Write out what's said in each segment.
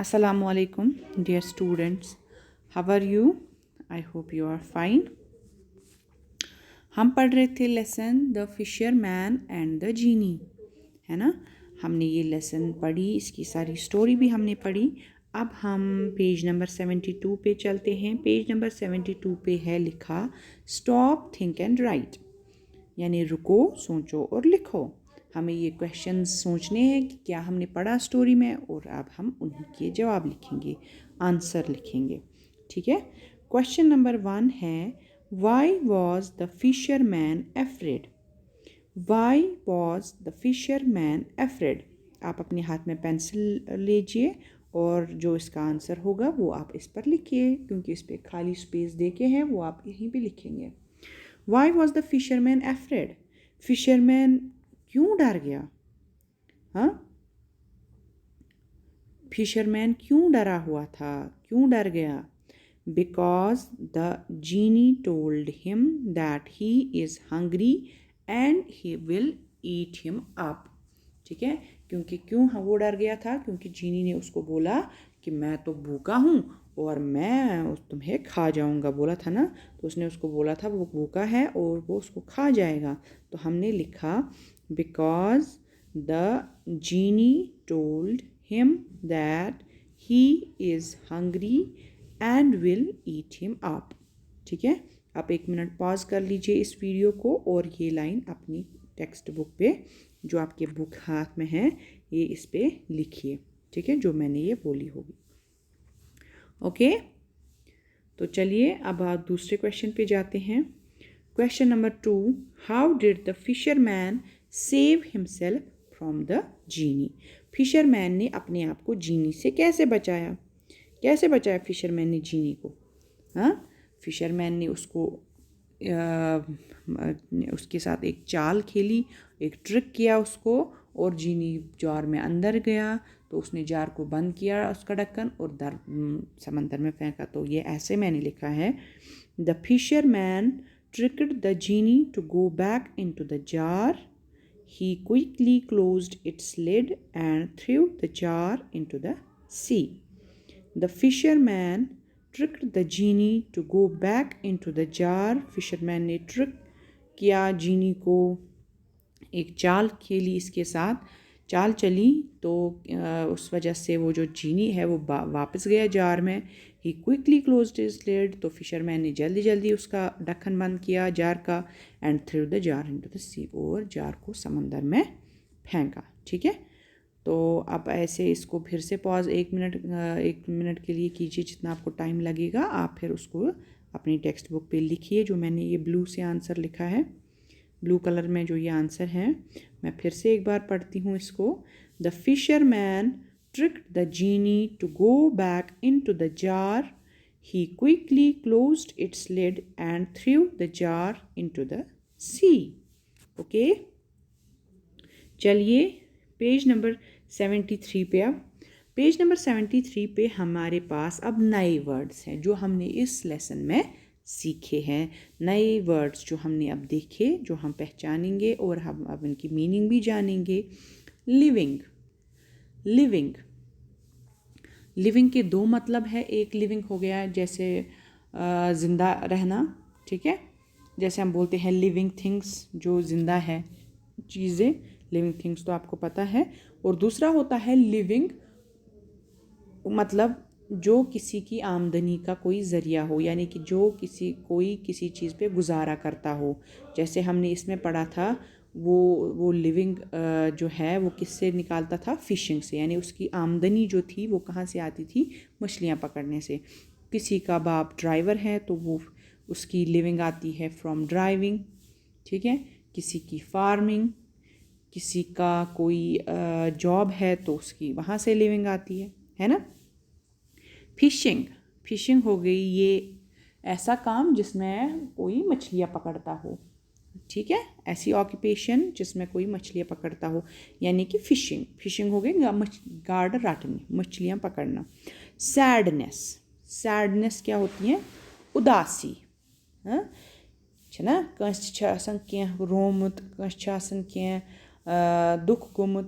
Assalamu alaikum, dear students. How are you? I hope you are fine. हम पढ़ रहे थे lesson the Fisher man and the genie, है ना। हमने ये लेसन पढ़ी, इसकी सारी स्टोरी भी हमने पढ़ी। अब हम पेज नंबर 72 पे चलते हैं। पेज नंबर 72 पे है लिखा स्टॉप थिंक एंड राइट, यानी रुको, सोचो और लिखो। हमें ये क्वेश्चन सोचने हैं कि क्या हमने पढ़ा स्टोरी में, और अब हम उनके जवाब लिखेंगे, आंसर लिखेंगे। ठीक है। क्वेश्चन नंबर 1 है why was the Fisher man afraid. Why was the Fisher man afraid. आप अपने हाथ में पेंसिल लीजिए और जो इसका आंसर होगा वो आप इस पर लिखिए, क्योंकि इस पर खाली स्पेस दे के हैं, वो आप यहीं पे लिखेंगे। Y was the fisherman afraid. Fisherman क्यों डर गया? हाँ, फिशरमैन क्यों डरा हुआ था, क्यों डर गया? Because the genie told him that he is hungry and he will eat him up. ठीक है, क्योंकि क्यों वो डर गया था? क्योंकि जीनी ने उसको बोला कि मैं तो भूखा हूँ और मैं तुम्हें खा जाऊँगा, बोला था ना। तो उसने उसको बोला था वो भूखा है और वो उसको खा जाएगा। तो हमने लिखा because the genie told him that he is hungry and will eat him up. ठीक है, आप 1 मिनट पॉज कर लीजिए इस वीडियो को और ये लाइन अपनी टेक्स्ट बुक पे, जो आपके बुक हाथ में है, ये इस पे लिखिए। ठीक है, जो मैंने ये बोली होगी। ओके, तो चलिए अब आप दूसरे क्वेश्चन पे जाते हैं। Question number 2, how did the fisherman save himself from the genie. Fisherman ने अपने आप को जीनी से कैसे बचाया? कैसे बचाया फिशरमैन ने जीनी को? हाँ, फिशरमैन ने उसको उसके साथ एक चाल खेली, एक ट्रिक किया उसको, और जीनी जार में अंदर गया तो उसने जार को बंद किया, उसका ढक्कन, और समंदर में फेंका। तो ये ऐसे मैंने लिखा है, the fisherman tricked the genie to go back into the jar. He quickly closed its lid and threw the jar into the sea. The fisherman tricked the genie to go back into the jar. Fisherman ने trick किया जीनी को, एक चाल खेली इसके साथ, चाल चली, तो उस वजह से वो जो जीनी है वो वापस गया जार में। He quickly closed his lid. तो फिशरमैन ने जल्दी जल्दी उसका ढक्कन बंद किया जार का, and threw the jar into the sea, और जार को समंदर में फेंका। ठीक है, तो अब ऐसे इसको फिर से पॉज 1 मिनट के लिए कीजिए, जितना आपको टाइम लगेगा। आप फिर उसको अपनी टेक्स्ट बुक पे लिखिए, जो मैंने ये ब्लू से आंसर लिखा है, ब्लू कलर में जो ये आंसर है। मैं फिर से एक बार पढ़ती हूँ इसको। The fisherman tricked the genie to go back into the jar. He quickly closed its lid and threw the jar into the sea. Okay? चलिए पेज नंबर 73 पे। अब पेज नंबर 73 पे हमारे पास अब नए वर्ड्स हैं जो हमने इस लेसन में सीखे हैं। नए वर्ड्स जो हमने अब देखे, जो हम पहचानेंगे और हम अब इनकी मीनिंग भी जानेंगे। लिविंग। लिविंग, लिविंग के 2 मतलब है। एक लिविंग हो गया जैसे ज़िंदा रहना, ठीक है, जैसे हम बोलते हैं लिविंग थिंग्स, जो ज़िंदा है चीज़ें, लिविंग थिंग्स तो आपको पता है। और दूसरा होता है लिविंग, मतलब जो किसी की आमदनी का कोई ज़रिया हो, यानी कि जो कोई किसी चीज़ पे गुजारा करता हो। जैसे हमने इसमें पढ़ा था, वो लिविंग जो है वो किससे निकालता था? फ़िशिंग से, यानी उसकी आमदनी जो थी वो कहाँ से आती थी? मछलियाँ पकड़ने से। किसी का बाप ड्राइवर है तो वो उसकी लिविंग आती है फ्रॉम ड्राइविंग। ठीक है, किसी की फार्मिंग, किसी का कोई जॉब है तो उसकी वहाँ से लिविंग आती है ना। फिशिंग, फिशिंग हो गई ये ऐसा काम जिसमें कोई मछलियाँ पकड़ता हो। ठीक है, ऐसी ऑक्यूपेशन जिसमें कोई मछलियाँ पकड़ता हो, यानी कि फ़िशिंग। फ़िशिंग हो गई गार्ड रटनी, मछलियाँ पकड़ना। सैडनेस, सैडनेस क्या होती है? उदासी। हाँ, ना, कस रोमुत, कस दुख गोमुत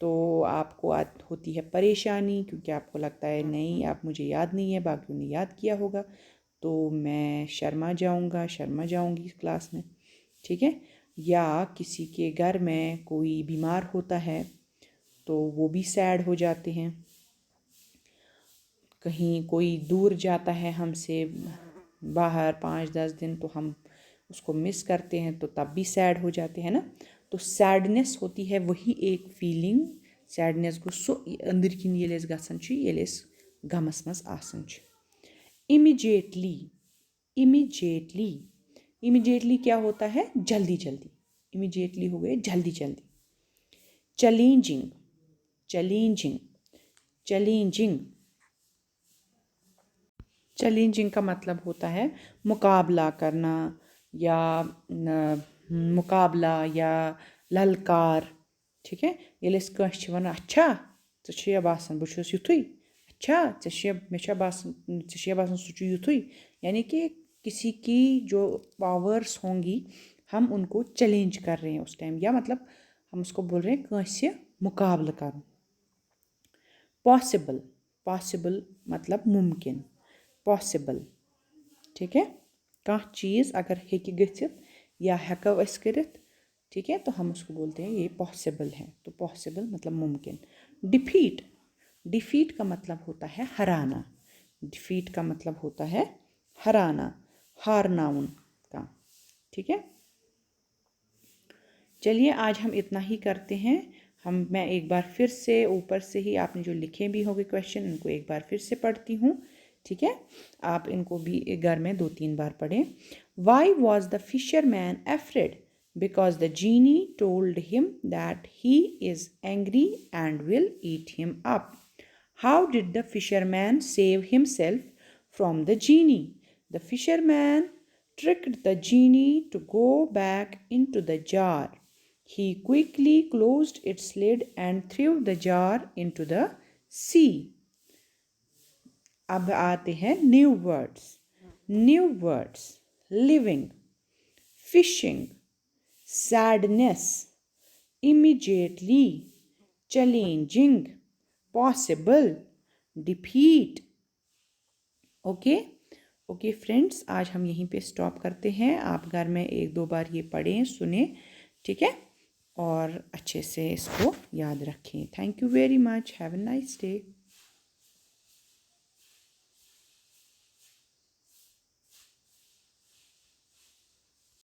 तो आपको होती है परेशानी क्योंकि आपको लगता है नहीं अब मुझे याद नहीं है बाकियों ने याद किया होगा तो मैं शर्मा जाऊंगी इस क्लास में ठीक है। या किसी के घर में कोई बीमार होता है तो वो भी सैड हो जाते हैं। कहीं कोई दूर जाता है हमसे बाहर 5-10 दिन तो हम उसको मिस करते हैं तो तब भी सैड हो जाते हैं ना। तो सैडनेस होती है वही एक फीलिंग सैडनेस गो सो अंदर किन येले गसन छु येले गमस मस आसन छु। इमीडिएटली क्या होता है जल्दी जल्दी इमीडिएटली हो गए जल्दी जल्दी। चैलेंजिंग का मतलब होता है मुकाबला करना या मुकाबला या ललकार ठीक है। ये कह वन अच्छा ऐ बासन बहुत युथु अच्छा मे बासन सह युथु यानी कि किसी की जो पावर्स होंगी हम उनको चैलेंज कर रहे हैं उस टाइम या मतलब हम उसको बोल रहे हैं कंसे मुकाबला कर। पॉसिबल मतलब मुमकिन पॉसिबल ठीक है। कह चीज़ अगर हेकि गथित या हेको अस करित ठीक है तो हम उसको बोलते हैं ये पॉसिबल है। तो पॉसिबल मतलब मुमकिन। डिफीट का मतलब होता है हराना। डिफीट का मतलब होता है हराना हारना उनका ठीक है। चलिए आज हम इतना ही करते हैं। मैं एक बार फिर से ऊपर से ही आपने जो लिखे भी होंगे क्वेश्चन इनको एक बार फिर से पढ़ती हूँ ठीक है। आप इनको भी घर में 2-3 बार पढ़ें। Why was the fisherman afraid? Because the genie told him that he is angry and will eat him up. How did the fisherman save himself from the genie? The fisherman tricked the genie to go back into the jar. He quickly closed its lid and threw the jar into the sea. अब आते हैं new words living fishing sadness immediately challenging possible defeat. Okay friends आज हम यहीं पे stop करते हैं। आप घर में 1-2 बार ये पढ़ें सुने ठीक है और अच्छे से इसको याद रखें। Thank you very much. Have a nice day.